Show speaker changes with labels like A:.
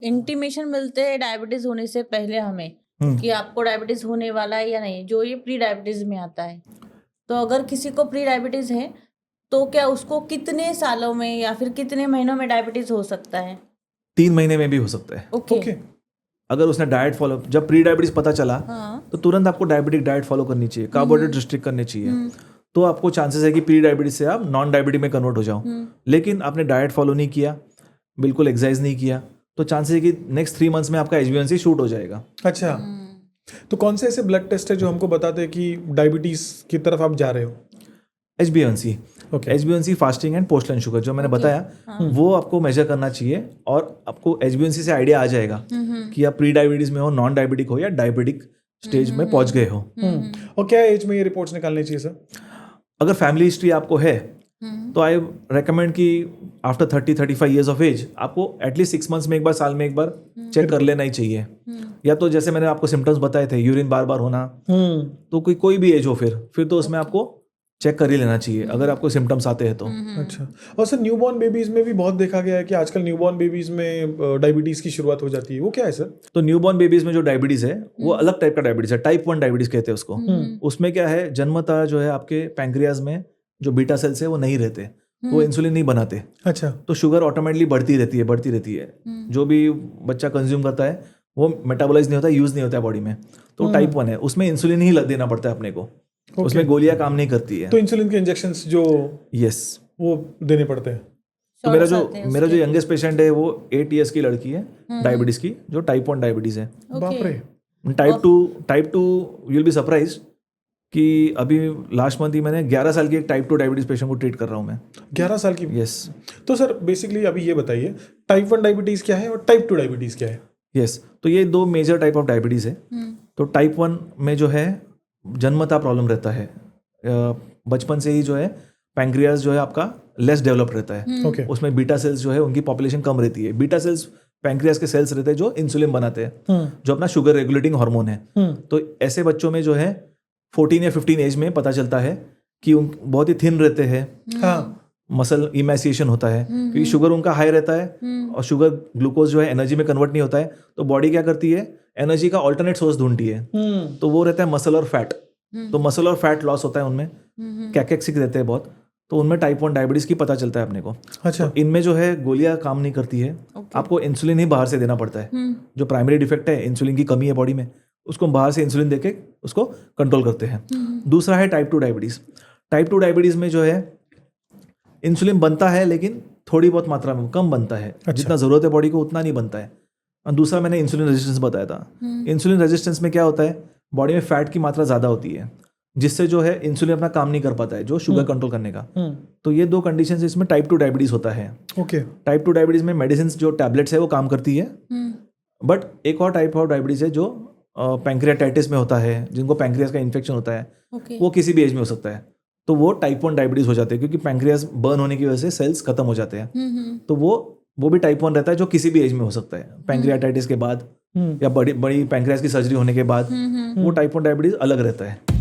A: Intimation मिलते हैं diabetes होने से पहले हमें कि आपको डायबिटीज होने वाला है या नहीं, जो ये प्री डायबिटीज में आता है। तो अगर किसी को प्री डायबिटीज है तो क्या उसको कितने सालों में या फिर कितने महीनों में डायबिटीज हो सकता है?
B: 3 महीने में भी हो सकता है।
A: ओके।
B: अगर उसने डाइट फॉलो, जब प्री डायबिटीज पता चला तो तुरंत आपको डायबिटिक डाइट फॉलो करनी चाहिए, कार्बोहाइड्रेट रिस्ट्रिक्ट करने चाहिए। तो आपको चांसेस है कि प्री डायबिटीज से आप नॉन डायबिटिक में कन्वर्ट हो जाओ। लेकिन आपने डाइट फॉलो नहीं किया, बिल्कुल एक्सरसाइज नहीं किया, तो चांसेस है कि नेक्स्ट 3 मंथ्स में आपका HbA1c शूट हो जाएगा।
C: अच्छा, तो कौन से ऐसे ब्लड टेस्ट है जो हमको बताते हैं कि डायबिटीज की तरफ आप जा रहे हो?
B: HbA1c, HbA1c fasting and post lunch sugar जो मैंने बताया वो आपको मेजर करना चाहिए, और आपको HbA1c से आइडिया आ जाएगा कि आप प्री डायबिटीज में हो, नॉन डायबिटिक हो या डायबिटिक स्टेज में पहुंच गए हो।
C: और क्या एज में ये रिपोर्ट्स निकालनी चाहिए सर?
B: अगर फैमिली हिस्ट्री आपको है तो आई रेकमेंड कि आफ्टर 30-35 ईयर्स ऑफ एज आपको एटलीस्ट 6 मंथ्स में एक बार, साल में एक बार चेक कर लेना ही चाहिए। या तो जैसे मैंने आपको सिम्टम्स बताए थे, यूरिन बार बार होना, तो कोई भी एज हो फिर तो उसमें आपको चेक कर ही लेना चाहिए अगर आपको सिम्टम्स आते हैं तो।
C: अच्छा, और सर न्यूबॉर्न बेबीज में भी बहुत देखा गया है कि आजकल न्यूबॉर्न बेबीज में डायबिटीज की शुरुआत हो जाती है, वो क्या है सर?
B: तो न्यूबॉर्न बेबीज में जो डायबिटीज है वो अलग टाइप का डायबिटीज है, टाइप 1 डायबिटीज कहते हैं उसको। उसमें क्या है, जन्मतः जो है आपके पैंक्रियाज में जो बीटा सेल्स है वो नहीं रहते, वो इंसुलिन नहीं बनाते।
C: अच्छा,
B: तो शुगर ऑटोमेटिकली बढ़ती रहती है। जो भी बच्चा कंज्यूम करता है वो मेटाबोलाइज नहीं होता, यूज नहीं होता है बॉडी में, तो टाइप 1 है, उसमें इंसुलिन ही देना पड़ता है अपने को। उसमें गोलियां काम नहीं करती है,
C: तो इंसुलिन के इंजेक्शंस जो
B: वो
C: देने पड़ते हैं।
B: तो मेरा जो यंगेस्ट पेशेंट है वो 8 इयर्स की लड़की है डायबिटीज की, जो टाइप 1 डायबिटीज है।
C: बाप रे।
B: Type 2 you will be surprised कि अभी लास्ट मंथ ही मैंने 11 साल की एक टाइप 2 डायबिटीज पेशेंट को ट्रीट कर रहा हूँ मैं।
C: 11 साल की?
B: यस।
C: तो सर बेसिकली अभी ये बताइए, टाइप 1 डायबिटीज क्या है और टाइप 2 डायबिटीज क्या है?
B: यस, तो ये 2 मेजर टाइप ऑफ डायबिटीज है। तो टाइप 1 में जो है जन्मतः प्रॉब्लम रहता है, बचपन से ही जो है पैंक्रियाज जो है आपका लेस डेवलप रहता है। उसमें बीटा सेल्स जो है उनकी पॉपुलेशन कम रहती है। बीटा सेल्स पैंक्रियाज के सेल्स रहते हैं जो इंसुलिन बनाते हैं, जो अपना शुगर रेगुलेटिंग हार्मोन है। तो ऐसे बच्चों में जो है 14 या 15 एज में पता चलता है कि बहुत ही थिन रहते हैं, मसल इमैसिएशन होता है क्योंकि शुगर उनका हाई रहता है, और शुगर ग्लूकोज जो है एनर्जी में कन्वर्ट नहीं होता है। तो बॉडी क्या करती है, एनर्जी का ऑल्टरनेट सोर्स ढूंढती है, तो वो रहता है मसल और फैट। तो मसल और फैट लॉस होता है उनमें, कैकेक्सिक रहते हैं बहुत, तो उनमें टाइप 1 डायबिटीज की पता चलता है अपने को।
C: अच्छा,
B: तो इनमें जो है गोलियां काम नहीं करती है, आपको इंसुलिन ही बाहर से देना पड़ता है। जो प्राइमरी डिफेक्ट है, इंसुलिन की कमी है बॉडी में, उसको बाहर से इंसुलिन देके उसको कंट्रोल करते हैं। दूसरा है टाइप 2 डायबिटीज। टाइप 2 डायबिटीज में जो है इंसुलिन बनता है लेकिन थोड़ी बहुत मात्रा में, कम बनता है। जितना जरूरत है बॉडी को उतना नहीं बनता है। और दूसरा मैंने इंसुलिन रेजिस्टेंस बताया था। इंसुलिन रेजिस्टेंस में क्या होता है, बॉडी में फैट की मात्रा ज़्यादा होती है, जिससे जो है इंसुलिन अपना काम नहीं कर पाता है, जो शुगर कंट्रोल करने का। तो ये 2 कंडीशन इसमें टाइप 2 डायबिटीज होता है। टाइप 2 डायबिटीज में मेडिसिन जो टैबलेट्स है वो काम करती है, बट एक और टाइप ऑफ डायबिटीज है जो पैंक्रियाटाइटिस में होता है, जिनको पैंक्रियाज का इन्फेक्शन होता है, वो किसी भी एज में हो सकता है। तो वो टाइप 1 डायबिटीज हो जाते हैं क्योंकि पैंक्रियाज बर्न होने की वजह से सेल्स खत्म हो जाते हैं। तो वो भी टाइप 1 रहता है, जो किसी भी एज में हो सकता है, पैंक्रियाटाइटिस के बाद या बड़ी पैंक्रियाज की सर्जरी होने के बाद। वो टाइप 1 डायबिटीज अलग रहता है।